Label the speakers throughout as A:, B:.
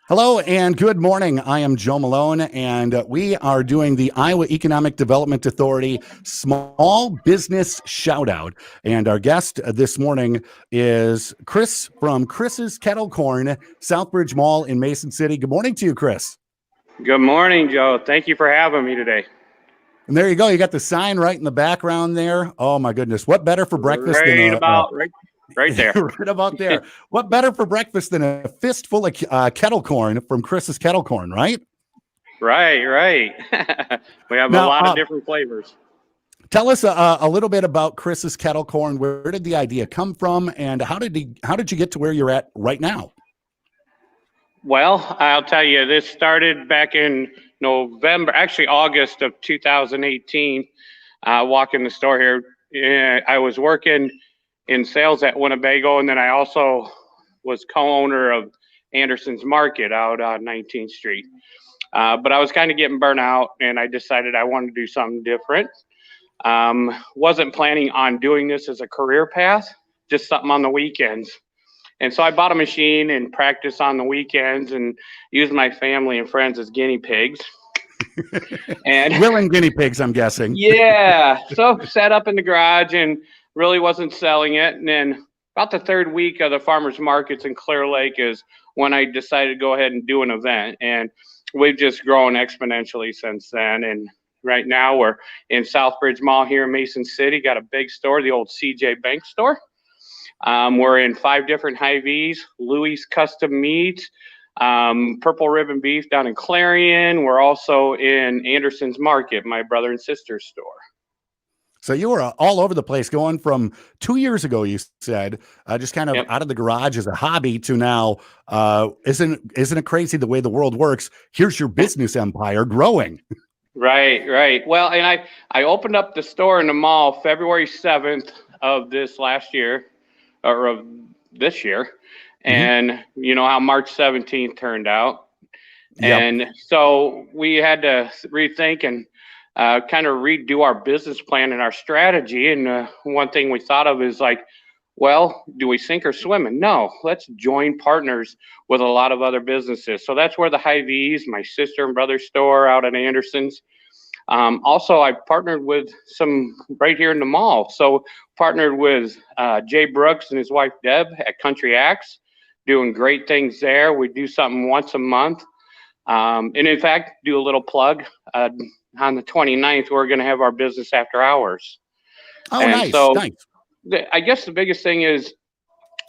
A: Hello and good morning. I am Joe Malone, and we are doing the Iowa Economic Development Authority Small Business Shout Out. And our guest this morning is Chris from Chris's Kettle Corn, Southbridge Mall in Mason City. Good morning to you, Chris.
B: Good morning, Joe. Thank you for having me today.
A: And there you go. You got the sign right in the background there. Oh my goodness. What better for breakfast than
B: right there.
A: right about there. What better for breakfast than a fistful of kettle corn from Chris's Kettle Corn, right?
B: Right. We have a lot of different flavors.
A: Tell us a little bit about Chris's Kettle Corn. Where did the idea come from, and how did you get to where you're at right now?
B: Well, I'll tell you, this started back in November, actually August of 2018. Walking the store here, I was working in sales at Winnebago, and then I also was co-owner of Anderson's Market out on 19th Street. But I was kind of getting burnt out, and I decided I wanted to do something different. Wasn't planning on doing this as a career path, just something on the weekends. And so I bought a machine and practiced on the weekends and used my family and friends as guinea pigs.
A: And willing guinea pigs, I'm guessing.
B: Yeah. So sat up in the garage and really wasn't selling it. And then about the third week of the farmers markets in Clear Lake is when I decided to go ahead and do an event. And we've just grown exponentially since then. And right now we're in Southbridge Mall here in Mason City, got a big store, the old CJ Bank store. We're in 5 different Hy-Vees, Louis Custom Meats, Purple Ribbon Beef down in Clarion. We're also in Anderson's Market, my brother and sister's store.
A: So you were all over the place, going from 2 years ago, you said, just kind of out of the garage as a hobby to now. Isn't it crazy the way the world works? Here's your business empire growing.
B: Right. Well, and I opened up the store in the mall February 7th of this last year, or of this year. And you know how March 17th turned out. Yep. And so we had to rethink and kind of redo our business plan and our strategy. And one thing we thought of is like, well, do we sink or swim? And no, let's join partners with a lot of other businesses. So that's where the Hy-Vees, my sister and brother store out at Anderson's. Also, I partnered with some right here in the mall. So partnered with Jay Brooks and his wife, Deb, at Country Axe, doing great things there. We do something once a month. And in fact, do a little plug. On the 29th, we're going to have our business after hours.
A: Oh, and nice. So nice.
B: I guess the biggest thing is,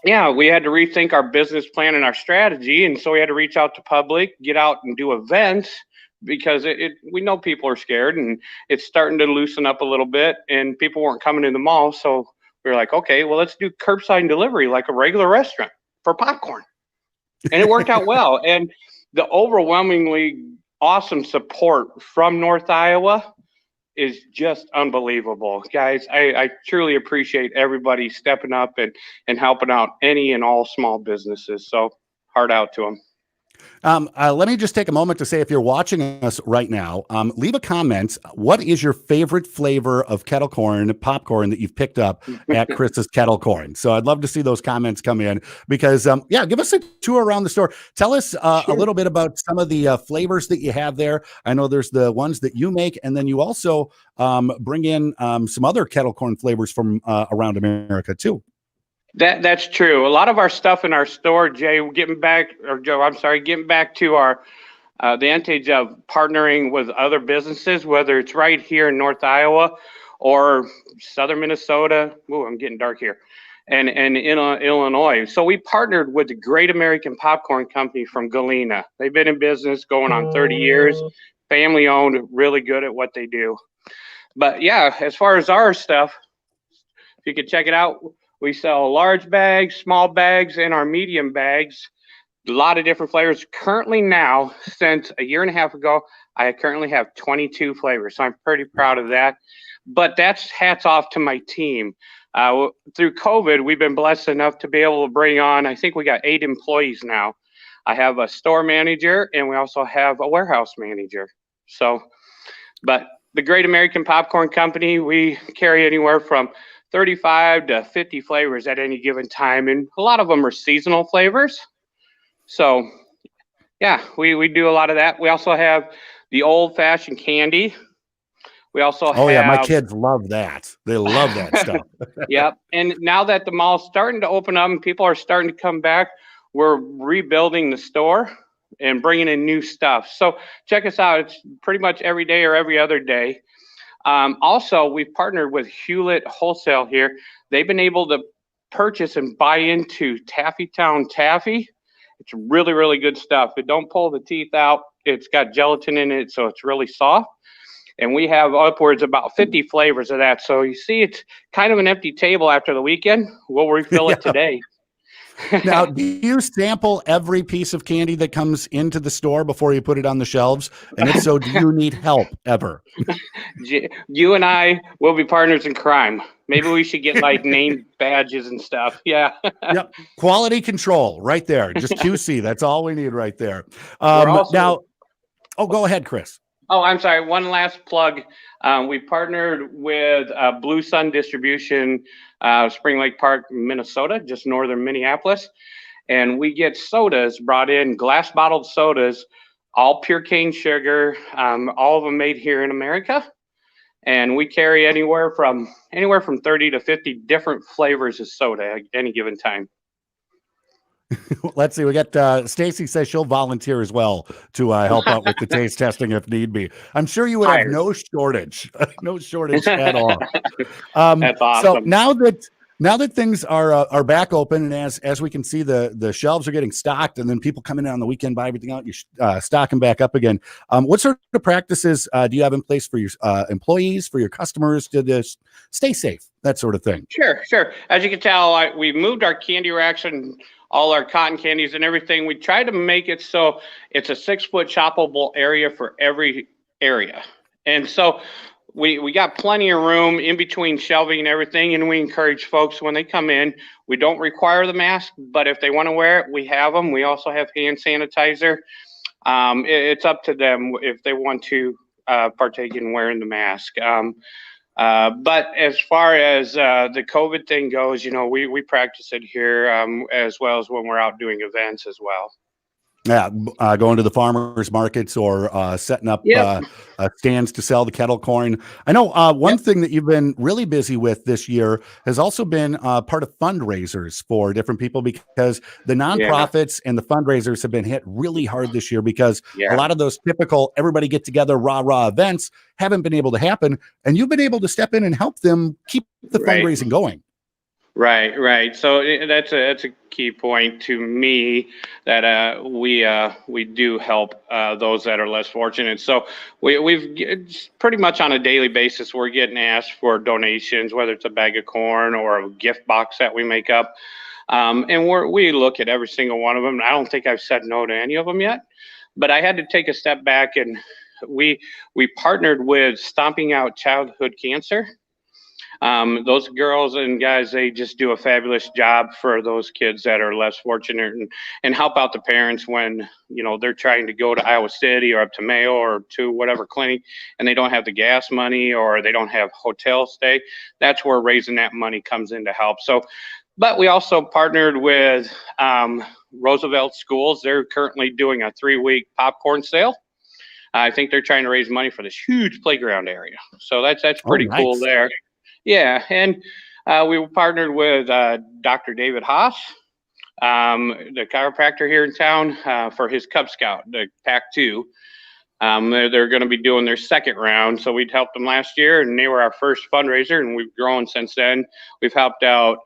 B: we had to rethink our business plan and our strategy. And so we had to reach out to public, get out and do events, because we know people are scared and it's starting to loosen up a little bit and people weren't coming in the mall. So we were like, okay, well, let's do curbside delivery like a regular restaurant for popcorn. And it worked out well. And the overwhelmingly awesome support from North Iowa is just unbelievable. Guys, I truly appreciate everybody stepping up and helping out any and all small businesses. So heart out to them.
A: Let me just take a moment to say, if you're watching us right now, leave a comment. What is your favorite flavor of kettle corn, popcorn, that you've picked up at Chris's Kettle Corn? So I'd love to see those comments come in, because, give us a tour around the store. Tell us a little bit about some of the flavors that you have there. I know there's the ones that you make, and then you also bring in some other kettle corn flavors from around America too.
B: That's true. A lot of our stuff in our store, Joe, getting back to our the advantage of partnering with other businesses, whether it's right here in North Iowa or southern Minnesota. Ooh, I'm getting dark here. And in Illinois. So we partnered with the Great American Popcorn Company from Galena. They've been in business going on 30 years, family owned, really good at what they do. But as far as our stuff, if you could check it out, we sell large bags, small bags, and our medium bags. A lot of different flavors. Currently now, since a year and a half ago, I currently have 22 flavors. So I'm pretty proud of that. But that's hats off to my team. Through COVID, we've been blessed enough to be able to bring on, I think we got 8 employees now. I have a store manager, and we also have a warehouse manager. So, but the Great American Popcorn Company, we carry anywhere from 35 to 50 flavors at any given time, and a lot of them are seasonal flavors. So Yeah, we do a lot of that. We also have the old fashioned candy. We also
A: Oh yeah, my
B: have
A: kids love that. They love that stuff.
B: yep. And now that the mall's starting to open up and people are starting to come back, we're rebuilding the store and bringing in new stuff. So check us out. It's pretty much every day or every other day. Also, we've partnered with Hewlett Wholesale here. They've been able to purchase and buy into Taffy Town Taffy. It's really, really good stuff. It don't pull the teeth out. It's got gelatin in it, so it's really soft. And we have upwards about 50 flavors of that. So you see, it's kind of an empty table after the weekend. We'll refill it
A: Yeah.
B: today.
A: Now, do you sample every piece of candy that comes into the store before you put it on the shelves? And if so, do you need help ever?
B: You and I will be partners in crime. Maybe we should get like name badges and stuff. Yeah.
A: Yep. Quality control right there. Just QC. That's all we need right there.
B: Also,
A: Now, oh, go ahead, Chris.
B: oh, I'm sorry. One last plug. We partnered with Blue Sun Distribution, Spring Lake Park, Minnesota, just northern Minneapolis. And we get sodas brought in, glass bottled sodas, all pure cane sugar, all of them made here in America. And we carry anywhere from 30 to 50 different flavors of soda at any given time.
A: Let's see. We got Stacy says she'll volunteer as well to help out with the taste testing if need be. I'm sure you would have no shortage, no shortage at all.
B: That's awesome.
A: So now that things are back open, and as we can see, the shelves are getting stocked, and then people coming in on the weekend, buy everything out, you stock them back up again. What sort of practices do you have in place for your employees, for your customers to just stay safe, that sort of thing?
B: Sure. As you can tell, we moved our candy racks and all our cotton candies and everything. We tried to make it so it's a 6-foot shoppable area for every area. And so we got plenty of room in between shelving and everything. And we encourage folks when they come in, we don't require the mask, but if they want to wear it, we have them. We also have hand sanitizer. It's up to them if they want to partake in wearing the mask. But as far as the COVID thing goes, we practice it here as well as when we're out doing events as well.
A: Yeah, going to the farmers markets or setting up stands to sell the kettle corn. I know one thing that you've been really busy with this year has also been part of fundraisers for different people, because the nonprofits and the fundraisers have been hit really hard this year because a lot of those typical everybody get together rah events haven't been able to happen, and you've been able to step in and help them keep the fundraising going.
B: Right. So that's a key point to me, that we do help those that are less fortunate. So we've pretty much on a daily basis, we're getting asked for donations, whether it's a bag of corn or a gift box that we make up. And we look at every single one of them. I don't think I've said no to any of them yet, but I had to take a step back, and we partnered with Stomping Out Childhood Cancer. Those girls and guys, they just do a fabulous job for those kids that are less fortunate, and help out the parents when, they're trying to go to Iowa City or up to Mayo or to whatever clinic, and they don't have the gas money or they don't have hotel stay. That's where raising that money comes in to help. So, but we also partnered with Roosevelt Schools. They're currently doing a 3-week popcorn sale. I think they're trying to raise money for this huge playground area. So that's pretty cool there. Yeah, and we partnered with Dr. David Haas, the chiropractor here in town, for his Cub Scout, the Pack 2. They're going to be doing their second round, so we'd helped them last year, and they were our first fundraiser, and we've grown since then. We've helped out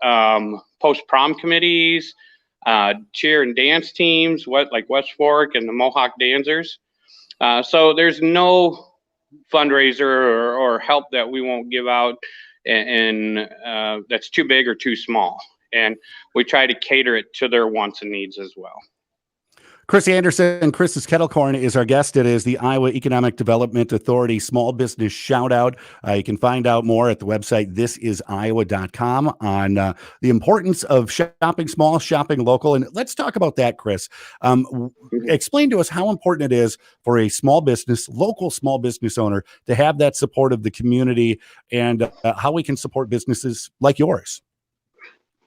B: post-prom committees, cheer and dance teams, like West Fork and the Mohawk Dancers. So there's no fundraiser or help that we won't give out, and that's too big or too small. And we try to cater it to their wants and needs as well.
A: Chris Anderson, Chris's Kettle Corn is our guest. It is the Iowa Economic Development Authority Small Business Shout Out. You can find out more at the website thisisiowa.com on the importance of shopping small, shopping local. And let's talk about that, Chris. Explain to us how important it is for a small business, local small business owner, to have that support of the community, and how we can support businesses like yours.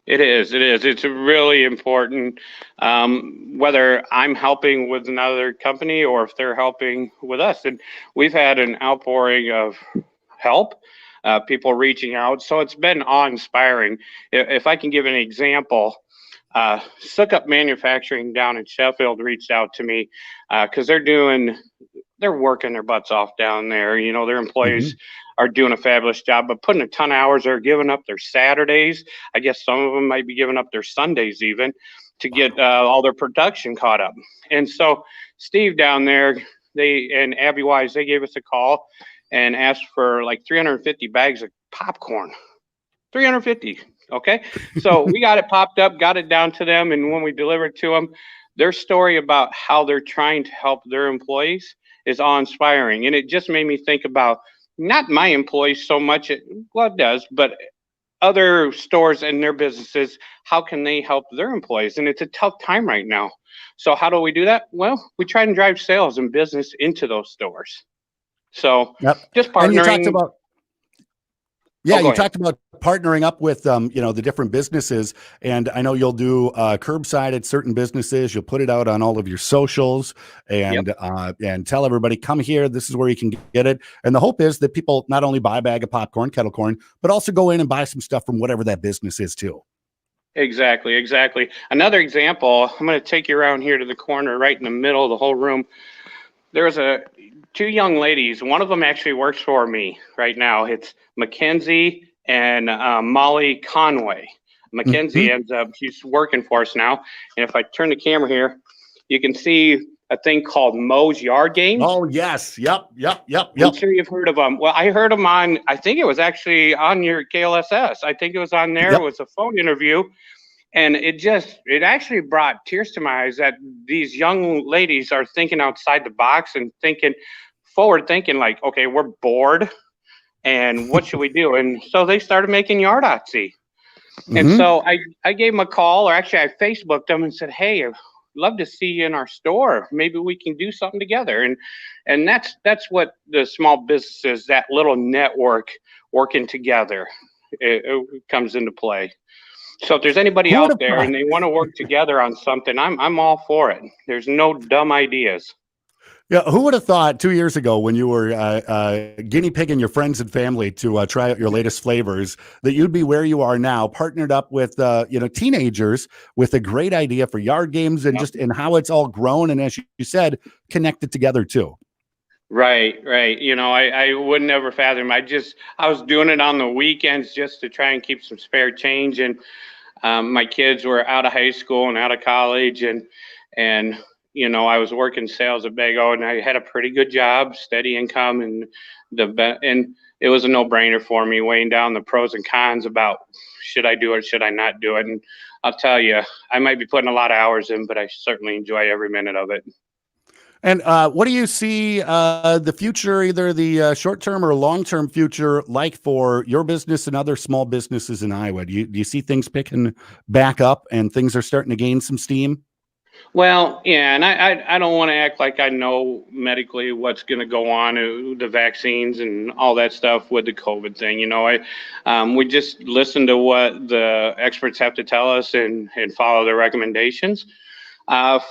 B: It is. It is. It's really important, whether I'm helping with another company or if they're helping with us. And we've had an outpouring of help, people reaching out. So it's been awe-inspiring. If I can give an example, Suck Manufacturing down in Sheffield reached out to me because they're working their butts off down there. You know, their
A: Hmm.
B: employees are doing a fabulous job, but putting a ton of hours. They're giving up their Saturdays. I guess some of them might be giving up their Sundays even to get
A: Wow.
B: all their production caught up. And so Steve down there, they and Abby Wise, they gave us a call and asked for like 350 bags of popcorn. 350. Okay. So we got it popped up, got it down to them. And when we delivered to them, their story about how they're trying to help their employees is awe inspiring. And it just made me think about not my employees so much, well, it does, but other stores and their businesses. How can they help their employees? And it's a tough time right now. So, how do we do that? Well, we try and drive sales and business into those stores. So,
A: Yep.
B: just
A: And you talked
B: partnering.
A: about,
B: Oh,
A: yeah,
B: go
A: you
B: ahead.
A: talked about partnering up with, the different businesses, and I know you'll do curbside at certain businesses. You'll put it out on all of your socials,
B: Yep.
A: and tell everybody, come here. This is where you can get it. And the hope is that people not only buy a bag of popcorn, kettle corn, but also go in and buy some stuff from whatever that business is too.
B: Exactly, exactly. Another example, I'm going to take you around here to the corner, right in the middle of the whole room. There's two young ladies. One of them actually works for me right now. It's Mackenzie and Molly Conway. Mackenzie
A: Mhm.
B: ends up, she's working for us now. And if I turn the camera here, you can see a thing called Moe's Yard Games.
A: Oh yes, yep, yep, yep,
B: I'm
A: yep,
B: sure you've heard of them. Well, I heard them on, I think it was actually on your KLSS. I think it was on there. It
A: yep.
B: was a phone interview, and it actually brought tears to my eyes that these young ladies are thinking outside the box and thinking forward, thinking like, okay, we're bored and what should we do? And so they started making yard Yardotzy. And
A: Hmm.
B: so I gave them a call, or actually I Facebooked them and said, hey, I'd love to see you in our store. Maybe we can do something together. And that's what the small businesses, that little network working together, it comes into play. So if there's anybody
A: Who would
B: out
A: have
B: there and
A: thought?
B: they want to work together on something, I'm all for it. There's no dumb ideas.
A: Yeah, who would have thought 2 years ago when you were guinea pigging your friends and family to try out your latest flavors that you'd be where you are now, partnered up with teenagers with a great idea for yard games and
B: Yep.
A: just and how it's all grown and as you said, connected together too.
B: Right, right. You know, I would never fathom. I was doing it on the weekends just to try and keep some spare change. And my kids were out of high school and out of college, and I was working sales at Bago, and I had a pretty good job, steady income, and it was a no brainer for me, weighing down the pros and cons about should I do it, should I not do it. And I'll tell you, I might be putting a lot of hours in, but I certainly enjoy every minute of it.
A: And what do you see the future, either the short term or long term future, like for your business and other small businesses in Iowa? Do you see things picking back up and things are starting to gain some steam?
B: Well, yeah, and I don't want to act like I know medically what's going to go on, the vaccines and all that stuff with the COVID thing. We just listen to what the experts have to tell us and follow their recommendations.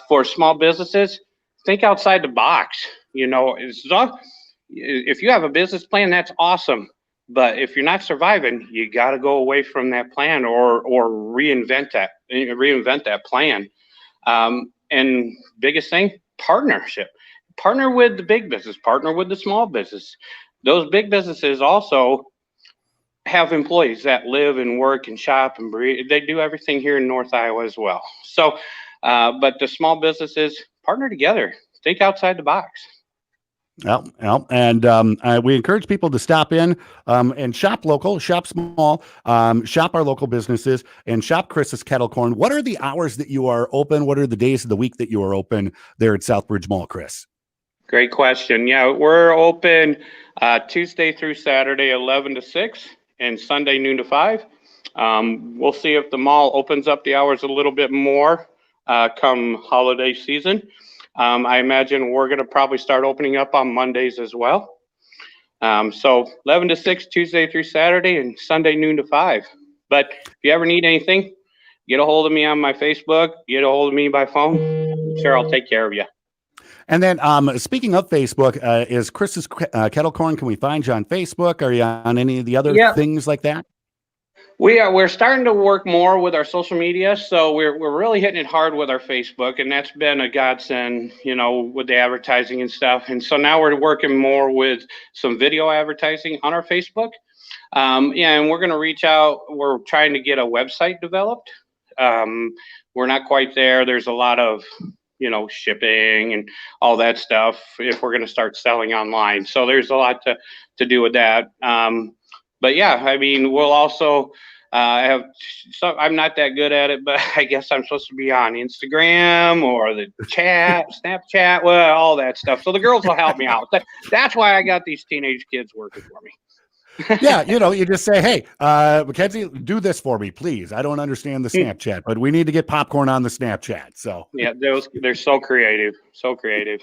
B: For small businesses, think outside the box. If you have a business plan, that's awesome. But if you're not surviving, you got to go away from that plan or reinvent that plan. And biggest thing, partnership. Partner with the big business, partner with the small business. Those big businesses also have employees that live and work and shop and breathe. They do everything here in North Iowa as well. So, but the small businesses partner together. Think outside the box.
A: Well, and we encourage people to stop in and shop local, shop small, shop our local businesses, and shop Chris's Kettle Corn. What are the hours that you are open? What are the days of the week that you are open there at Southbridge Mall, Chris?
B: Great question. Yeah, we're open Tuesday through Saturday, 11 to 6, and Sunday, noon to 5. We'll see if the mall opens up the hours a little bit more come holiday season. I imagine we're going to probably start opening up on Mondays as well. So 11 to 6, Tuesday through Saturday, and Sunday, noon to 5. But if you ever need anything, get a hold of me on my Facebook, get a hold of me by phone. Sure, I'll take care of you.
A: And then, speaking of Facebook, is Chris's Kettle Corn? Can we find you on Facebook? Are you on any of the other
B: Yeah,
A: things like that?
B: we're starting to work more with our social media, so we're really hitting it hard with our Facebook, and that's been a godsend, with the advertising and stuff. And so now we're working more with some video advertising on our Facebook. Yeah, and we're going to reach out. We're trying to get a website developed. We're not quite there. There's a lot of shipping and all that stuff if we're going to start selling online. So there's a lot to do with that. But yeah, I mean, we'll also have. So I'm not that good at it, but I guess I'm supposed to be on Instagram or the chat, Snapchat, well, all that stuff. So the girls will help me out. That's why I got these teenage kids working for me.
A: Yeah, you just say, hey, Mackenzie, do this for me, please. I don't understand the Snapchat, but we need to get popcorn on the Snapchat. So
B: yeah, they're so creative, so creative.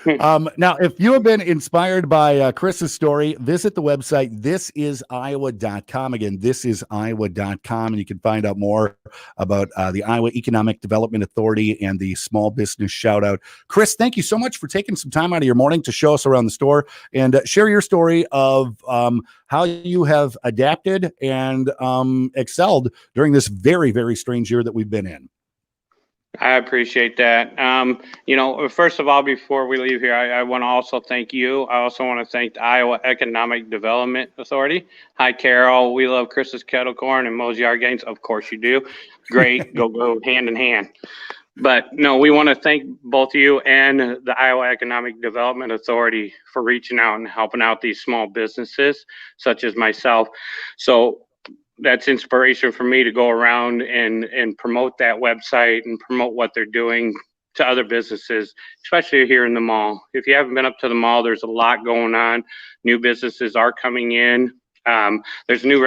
A: Now, if you have been inspired by Chris's story, visit the website thisisiowa.com. Again, thisisiowa.com, and you can find out more about the Iowa Economic Development Authority and the Small Business Shout Out. Chris, thank you so much for taking some time out of your morning to show us around the store and share your story of how you have adapted and excelled during this very, very strange year that we've been in.
B: I appreciate that. First of all, before we leave here, I want to also thank you. I also want to thank the Iowa Economic Development Authority. Hi, Carol. We love Chris's Kettle Corn and Mo's Yard Games. Of course you do. Great. go hand in hand. But no, we want to thank both you and the Iowa Economic Development Authority for reaching out and helping out these small businesses, such as myself. So that's inspiration for me to go around and promote that website and promote what they're doing to other businesses, especially here in the mall. If you haven't been up to the mall, there's a lot going on. New businesses are coming in. There's a new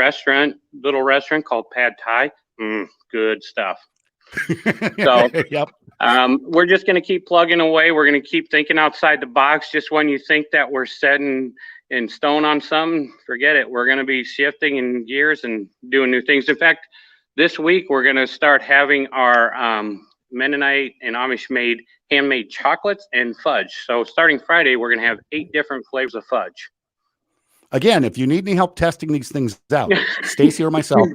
B: little restaurant called Pad Thai. Good stuff. So
A: yep.
B: We're just going to keep plugging away. We're going to keep thinking outside the box. Just when you think that we're setting in stone on something, forget it. We're going to be shifting in gears and doing new things. In fact, this week we're going to start having our Mennonite and Amish made handmade chocolates and fudge. So starting Friday, we're going to have 8 different flavors of fudge.
A: Again, if you need any help testing these things out, Stacy or myself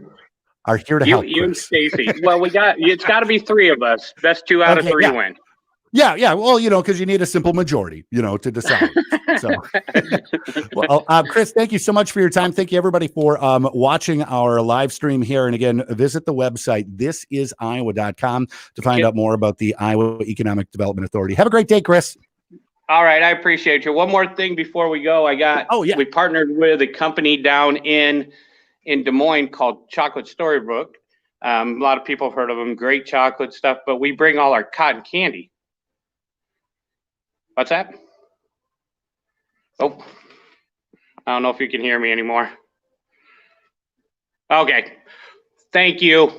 A: are here to help.
B: You and Stacy. Well, it's got to be 3 of us. Best 2 out of 3 win.
A: Yeah. Well, because you need a simple majority, to decide. So, well, Chris, thank you so much for your time. Thank you, everybody, for watching our live stream here. And again, visit the website thisisiowa.com to find out more about the Iowa Economic Development Authority. Have a great day, Chris.
B: All right, I appreciate you. One more thing before we go, we partnered with a company down in Des Moines called Chocolate Storybook. A lot of people have heard of them. Great chocolate stuff, but we bring all our cotton candy. What's that? Oh, I don't know if you can hear me anymore. Okay, thank you.